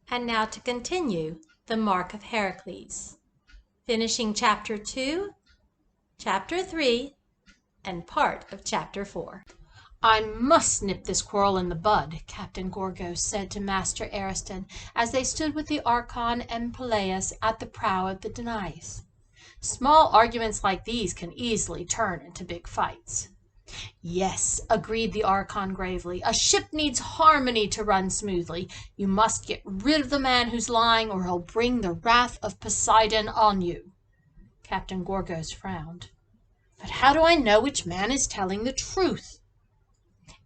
And now to continue the Mark of Heracles, finishing Chapter 2, Chapter 3, and part of Chapter 4. "I must nip this quarrel in the bud," Captain Gorgos said to Master Ariston as they stood with the Archon and Peleus at the prow of the Danaus. "Small arguments like these can easily turn into big fights." "Yes," agreed the Archon gravely. "A ship needs harmony to run smoothly. You must get rid of the man who's lying, or he'll bring the wrath of Poseidon on you." Captain Gorgos frowned. "But how do I know which man is telling the truth?"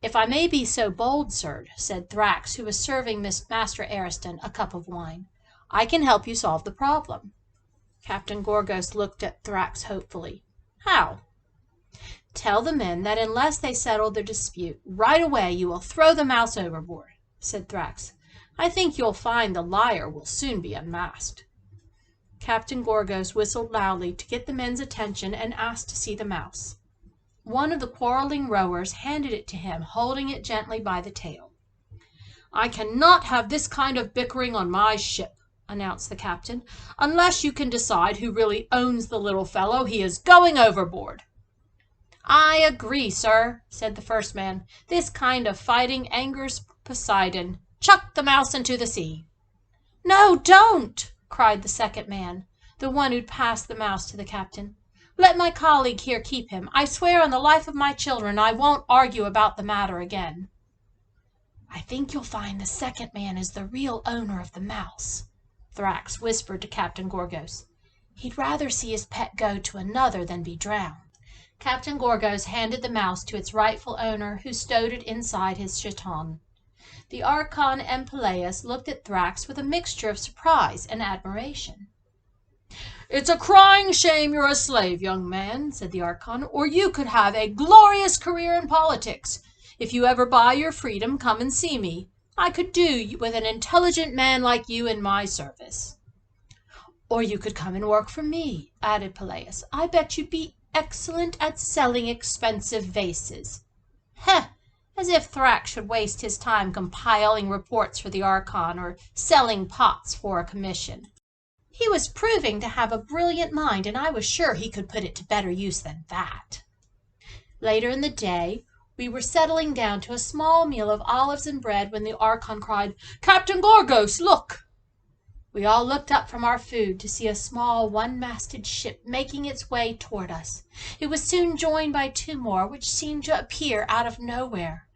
"If I may be so bold, sir," said Thrax, who was serving Master Ariston a cup of wine, "I can help you solve the problem." Captain Gorgos looked at Thrax hopefully. "How?" "Tell the men that unless they settle their dispute right away you will throw the mouse overboard," said Thrax. "I think you'll find the liar will soon be unmasked." Captain Gorgos whistled loudly to get the men's attention and asked to see the mouse. One of the quarreling rowers handed it to him, holding it gently by the tail. "I cannot have this kind of bickering on my ship," announced the captain. "Unless you can decide who really owns the little fellow, he is going overboard." "I agree, sir," said the first man. "This kind of fighting angers Poseidon. Chuck the mouse into the sea." "No, don't!" cried the second man, the one who'd passed the mouse to the captain. "Let my colleague here keep him. I swear on the life of my children I won't argue about the matter again." "I think you'll find the second man is the real owner of the mouse," Thrax whispered to Captain Gorgos. "He'd rather see his pet go to another than be drowned." Captain Gorgos handed the mouse to its rightful owner, who stowed it inside his chaton. The Archon and Peleus looked at Thrax with a mixture of surprise and admiration. "It's a crying shame you're a slave, young man," said the Archon, "or you could have a glorious career in politics. If you ever buy your freedom, come and see me. I could do with an intelligent man like you in my service." "Or you could come and work for me," added Peleus. "I bet you'd be excellent at selling expensive vases." Heh! As if Thrax should waste his time compiling reports for the Archon or selling pots for a commission. He was proving to have a brilliant mind, and I was sure he could put it to better use than that. Later in the day we were settling down to a small meal of olives and bread when the Archon cried, "Captain Gorgos, look!" We all looked up from our food to see a small one-masted ship making its way toward us. It was soon joined by two more, which seemed to appear out of nowhere.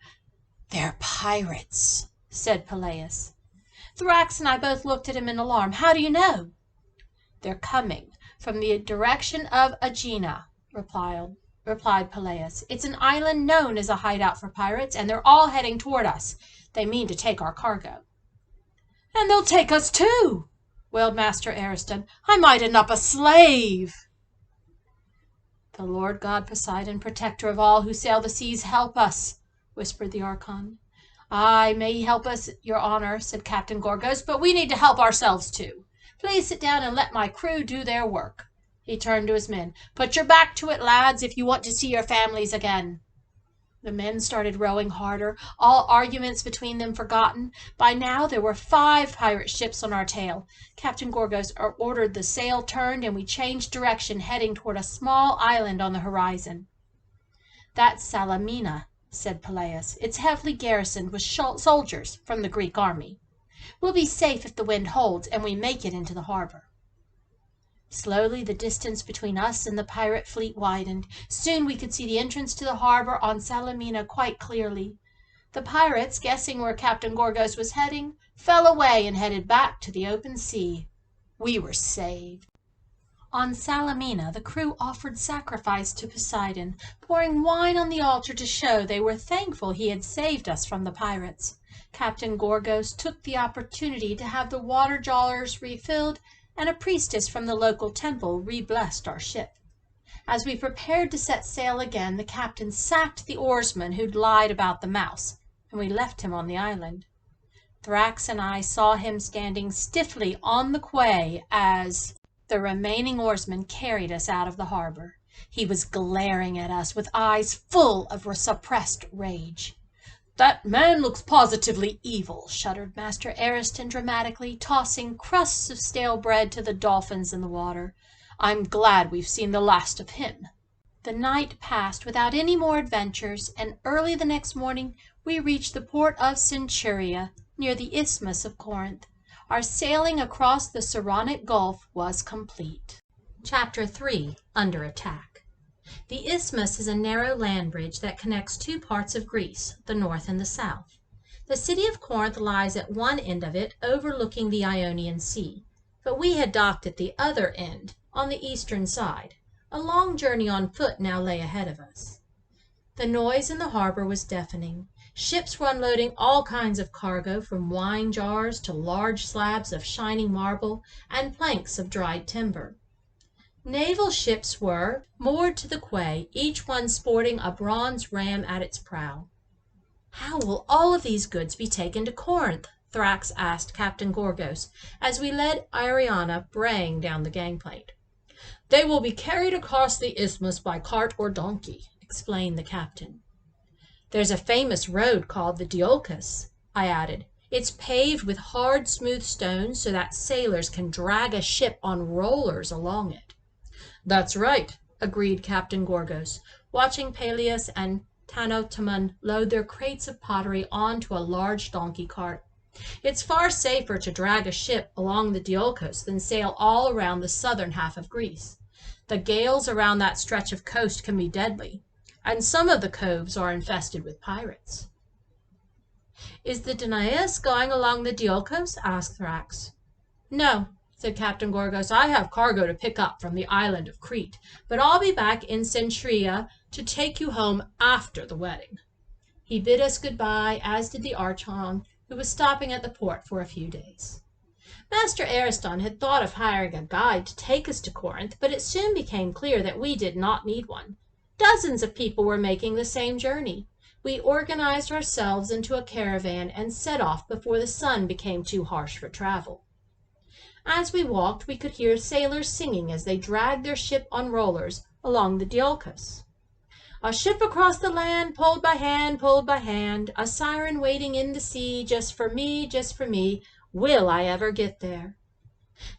"They're pirates," said Peleus. Thrax and I both looked at him in alarm. "How do you know?" "They're coming from the direction of Aegina," replied Peleus. "It's an island known as a hideout for pirates, and they're all heading toward us. They mean to take our cargo." "And they'll take us too," wailed Master Ariston. "I might end up a slave." "The Lord God Poseidon, protector of all who sail the seas, help us," whispered the Archon. "Aye, may he help us, your honor," said Captain Gorgos, "but we need to help ourselves too. Please sit down and let my crew do their work." He turned to his men. "Put your back to it, lads, if you want to see your families again." The men started rowing harder, all arguments between them forgotten. By now there were 5 pirate ships on our tail. Captain Gorgos ordered the sail turned, and we changed direction, heading toward a small island on the horizon. "That's Salamina," said Peleus. "It's heavily garrisoned with soldiers from the Greek army. We'll be safe if the wind holds and we make it into the harbor." Slowly the distance between us and the pirate fleet widened. Soon we could see the entrance to the harbor on Salamina quite clearly. The pirates, guessing where Captain Gorgos was heading, fell away and headed back to the open sea. We were saved. On Salamina the crew offered sacrifice to Poseidon, pouring wine on the altar to show they were thankful he had saved us from the pirates. Captain Gorgos took the opportunity to have the water jars refilled, and a priestess from the local temple re-blessed our ship. As we prepared to set sail again, the captain sacked the oarsman who'd lied about the mouse, and we left him on the island. Thrax and I saw him standing stiffly on the quay as the remaining oarsmen carried us out of the harbor. He was glaring at us with eyes full of suppressed rage. "That man looks positively evil," shuddered Master Ariston dramatically, tossing crusts of stale bread to the dolphins in the water. "I'm glad we've seen the last of him." The night passed without any more adventures, and early the next morning we reached the port of Centuria, near the Isthmus of Corinth. Our sailing across the Saronic Gulf was complete. Chapter 3. Under Attack. The isthmus is a narrow land bridge that connects two parts of Greece, the north and the south. The city of Corinth lies at one end of it, overlooking the Ionian Sea, but we had docked at the other end, on the eastern side. A long journey on foot now lay ahead of us. The noise in the harbor was deafening. Ships were unloading all kinds of cargo, from wine jars to large slabs of shining marble and planks of dried timber. Naval ships were moored to the quay, each one sporting a bronze ram at its prow. "How will all of these goods be taken to Corinth?" Thrax asked Captain Gorgos, as we led Ariana braying down the gangplank. "They will be carried across the isthmus by cart or donkey," explained the captain. "There's a famous road called the Diolkos," I added. "It's paved with hard, smooth stones so that sailors can drag a ship on rollers along it." "That's right," agreed Captain Gorgos, watching Peleus and Tanotamon load their crates of pottery onto a large donkey cart. "It's far safer to drag a ship along the Diolkos than sail all around the southern half of Greece. The gales around that stretch of coast can be deadly, and some of the coves are infested with pirates." "Is the Danaus going along the Diolkos?" asked Thrax. "No," said Captain Gorgos. "I have cargo to pick up from the island of Crete, but I'll be back in Centuria to take you home after the wedding." He bid us good-bye, as did the Archon, who was stopping at the port for a few days. Master Ariston had thought of hiring a guide to take us to Corinth, but it soon became clear that we did not need one. Dozens of people were making the same journey. We organized ourselves into a caravan and set off before the sun became too harsh for travel. As we walked, we could hear sailors singing as they dragged their ship on rollers along the Diolkos. "A ship across the land, pulled by hand, a siren waiting in the sea, just for me, just for me. Will I ever get there?"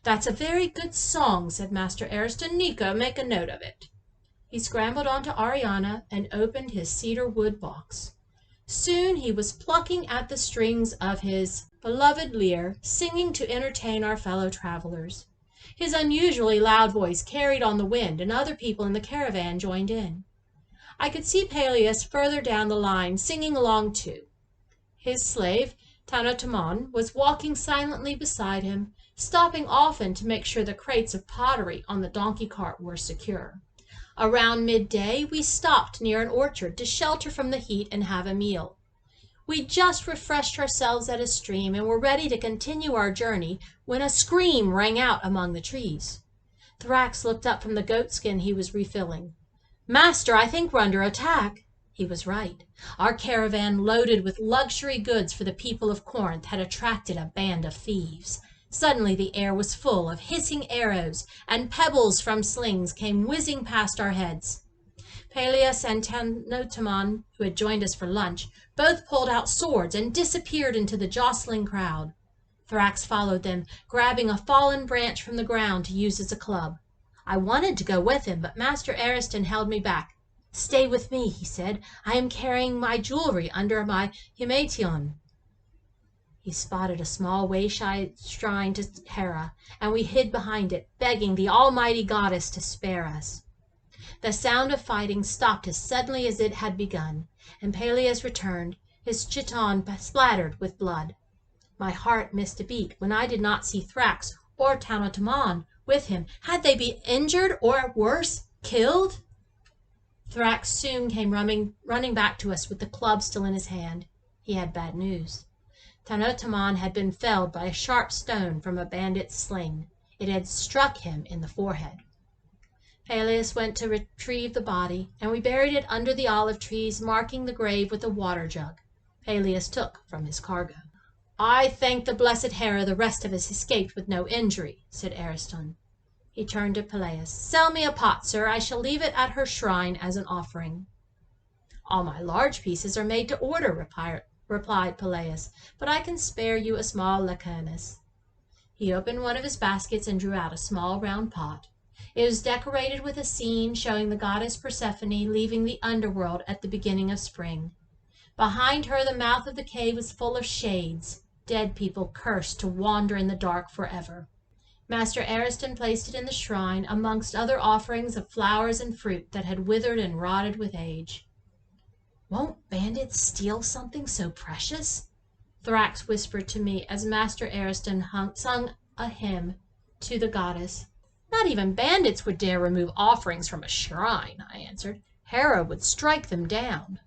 "That's a very good song," said Master Ariston. "Nico, make a note of it." He scrambled onto Ariana and opened his cedar wood box. Soon he was plucking at the strings of his beloved lyre, singing to entertain our fellow travelers. His unusually loud voice carried on the wind, and other people in the caravan joined in. I could see Peleus further down the line, singing along too. His slave, Tanotamon, was walking silently beside him, stopping often to make sure the crates of pottery on the donkey cart were secure. Around midday, we stopped near an orchard to shelter from the heat and have a meal. We just refreshed ourselves at a stream and were ready to continue our journey when a scream rang out among the trees. Thrax looked up from the goatskin he was refilling. "Master, I think we're under attack." He was right. Our caravan, loaded with luxury goods for the people of Corinth, had attracted a band of thieves. Suddenly the air was full of hissing arrows, and pebbles from slings came whizzing past our heads. Peleus and Tanotamon, who had joined us for lunch, both pulled out swords and disappeared into the jostling crowd. Thrax followed them, grabbing a fallen branch from the ground to use as a club. I wanted to go with him, but Master Ariston held me back. "Stay with me," he said. "I am carrying my jewelry under my himation." He spotted a small wayside shrine to Hera, and we hid behind it, begging the almighty goddess to spare us. The sound of fighting stopped as suddenly as it had begun, and Peleus returned, his chiton splattered with blood. My heart missed a beat when I did not see Thrax or Tanotamon with him. Had they been injured, or worse, killed? Thrax soon came running back to us with the club still in his hand. He had bad news. Tanotamon had been felled by a sharp stone from a bandit's sling. It had struck him in the forehead. Peleus went to retrieve the body, and we buried it under the olive trees, marking the grave with a water jug Peleus took from his cargo. "I thank the blessed Hera the rest of us escaped with no injury," said Ariston. He turned to Peleus. "Sell me a pot, sir. I shall leave it at her shrine as an offering." All my large pieces are made to order, replied Peleus, but I can spare you a small Lycaeus. He opened one of his baskets and drew out a small round pot. It was decorated with a scene showing the goddess Persephone leaving the underworld at the beginning of spring. Behind her, the mouth of the cave was full of shades, dead people cursed to wander in the dark forever. Master Ariston placed it in the shrine amongst other offerings of flowers and fruit that had withered and rotted with age. "Won't bandits steal something so precious?" Thrax whispered to me as Master Ariston sung a hymn to the goddess. "Not even bandits would dare remove offerings from a shrine," I answered. "Hera would strike them down."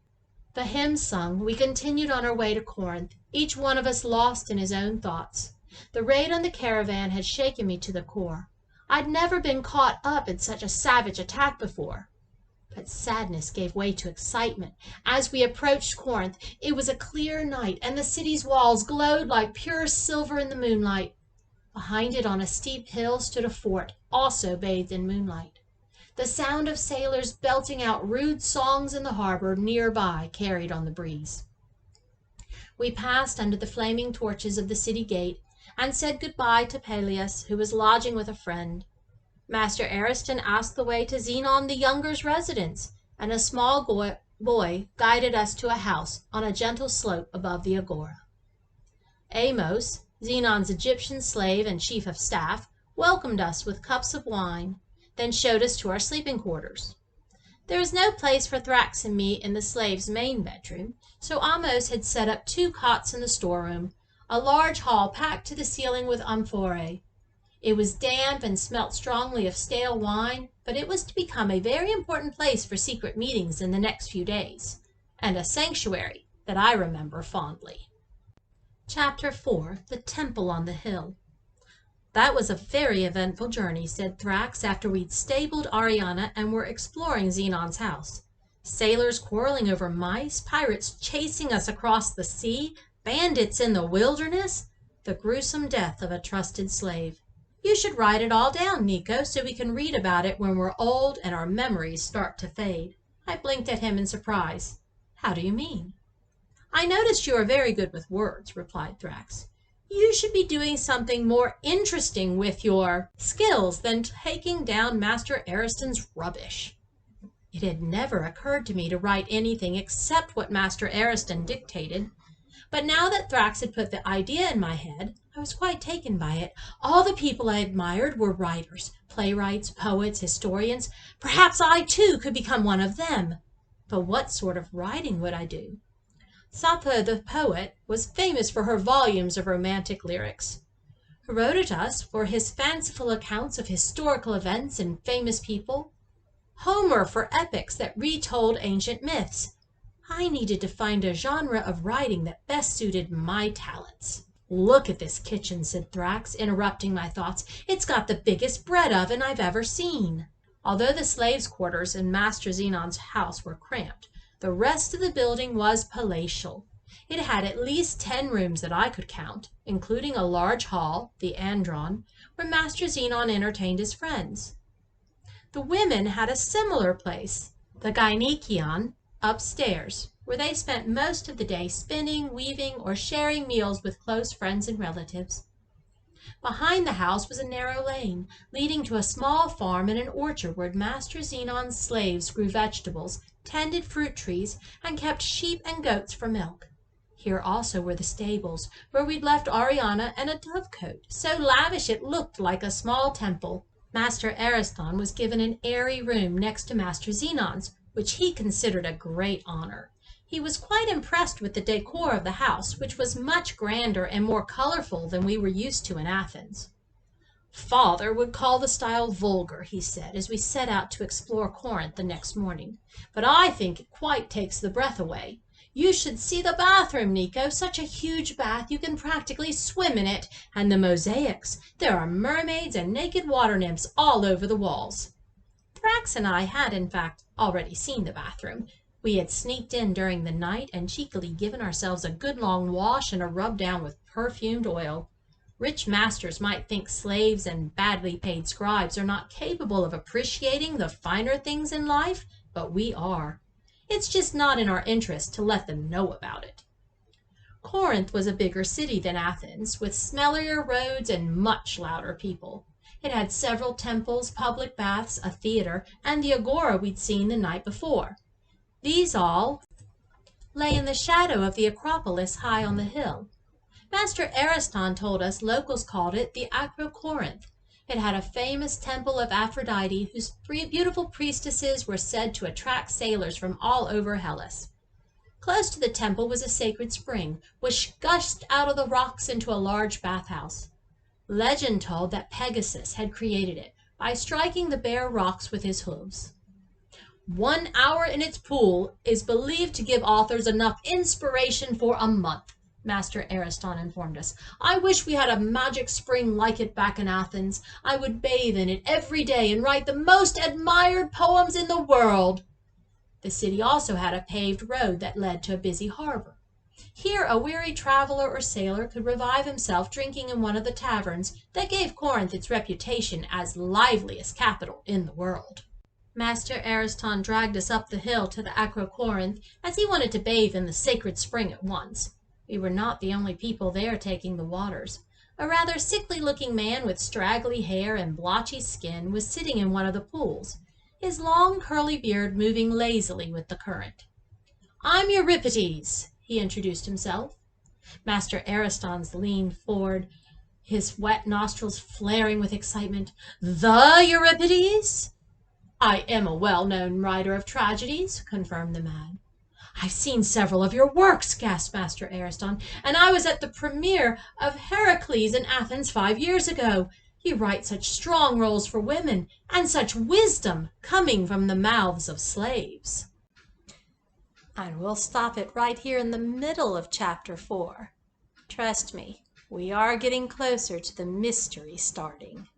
The hymn sung, we continued on our way to Corinth, each one of us lost in his own thoughts. The raid on the caravan had shaken me to the core. I'd never been caught up in such a savage attack before. But sadness gave way to excitement. As we approached Corinth, it was a clear night, and the city's walls glowed like pure silver in the moonlight. Behind it on a steep hill stood a fort, also bathed in moonlight. The sound of sailors belting out rude songs in the harbor nearby carried on the breeze. We passed under the flaming torches of the city gate and said goodbye to Peleus, who was lodging with a friend. Master Ariston asked the way to Zenon the Younger's residence, and a small boy guided us to a house on a gentle slope above the agora. Amos, Zenon's Egyptian slave and chief of staff, welcomed us with cups of wine, then showed us to our sleeping quarters. There was no place for Thrax and me in the slave's main bedroom, so Amos had set up 2 cots in the storeroom, a large hall packed to the ceiling with amphorae. It was damp and smelt strongly of stale wine, but it was to become a very important place for secret meetings in the next few days, and a sanctuary that I remember fondly. Chapter 4. The Temple on the Hill. "That was a very eventful journey," said Thrax after we'd stabled Ariana and were exploring Zenon's house. "Sailors quarreling over mice, pirates chasing us across the sea, bandits in the wilderness, the gruesome death of a trusted slave. You should write it all down, Nico, so we can read about it when we're old and our memories start to fade." I blinked at him in surprise. "How do you mean?" "I noticed you are very good with words," replied Thrax. "You should be doing something more interesting with your skills than taking down Master Ariston's rubbish." It had never occurred to me to write anything except what Master Ariston dictated. But now that Thrax had put the idea in my head, I was quite taken by it. All the people I admired were writers, playwrights, poets, historians. Perhaps I, too, could become one of them. But what sort of writing would I do? Sappho the poet was famous for her volumes of romantic lyrics. Herodotus for his fanciful accounts of historical events and famous people. Homer for epics that retold ancient myths. I needed to find a genre of writing that best suited my talents. "Look at this kitchen," said Thrax, interrupting my thoughts. "It's got the biggest bread oven I've ever seen." Although the slaves' quarters in Master Zenon's house were cramped, the rest of the building was palatial. It had at least 10 rooms that I could count, including a large hall, the Andron, where Master Zenon entertained his friends. The women had a similar place, the Gynekion, upstairs, where they spent most of the day spinning, weaving, or sharing meals with close friends and relatives. Behind the house was a narrow lane, leading to a small farm and an orchard where Master Zenon's slaves grew vegetables, tended fruit trees, and kept sheep and goats for milk. Here also were the stables, where we'd left Ariana and a dovecote, so lavish it looked like a small temple. Master Ariston was given an airy room next to Master Zenon's, which he considered a great honor. He was quite impressed with the decor of the house, which was much grander and more colorful than we were used to in Athens. "Father would call the style vulgar," he said, as we set out to explore Corinth the next morning, "but I think it quite takes the breath away. You should see the bathroom, Nico, such a huge bath you can practically swim in it, and the mosaics. There are mermaids and naked water nymphs all over the walls." Thrax and I had, in fact, already seen the bathroom. We had sneaked in during the night and cheekily given ourselves a good long wash and a rub down with perfumed oil. Rich masters might think slaves and badly paid scribes are not capable of appreciating the finer things in life, but we are. It's just not in our interest to let them know about it. Corinth was a bigger city than Athens, with smellier roads and much louder people. It had several temples, public baths, a theater, and the agora we'd seen the night before. These all lay in the shadow of the Acropolis high on the hill. Master Ariston told us locals called it the Acrocorinth. It had a famous temple of Aphrodite whose beautiful priestesses were said to attract sailors from all over Hellas. Close to the temple was a sacred spring, which gushed out of the rocks into a large bathhouse. Legend told that Pegasus had created it by striking the bare rocks with his hooves. 1 hour in its pool is believed to give authors enough inspiration for a month, Master Ariston informed us. I wish we had a magic spring like it back in Athens. I would bathe in it every day and write the most admired poems in the world. The city also had a paved road that led to a busy harbor. Here a weary traveler or sailor could revive himself drinking in one of the taverns that gave Corinth its reputation as liveliest capital in the world. Master Ariston dragged us up the hill to the Acrocorinth, as he wanted to bathe in the sacred spring at once. We were not the only people there taking the waters. A rather sickly-looking man with straggly hair and blotchy skin was sitting in one of the pools, his long curly beard moving lazily with the current. "I'm Euripides," he introduced himself. Master Ariston leaned forward, his wet nostrils flaring with excitement. "The Euripides?" "I am a well-known writer of tragedies," confirmed the man. "I've seen several of your works," gasped Master Ariston, "and I was at the premiere of Heracles in Athens 5 years ago. You write such strong roles for women, and such wisdom coming from the mouths of slaves." And we'll stop it right here in the middle of chapter 4. Trust me, we are getting closer to the mystery starting.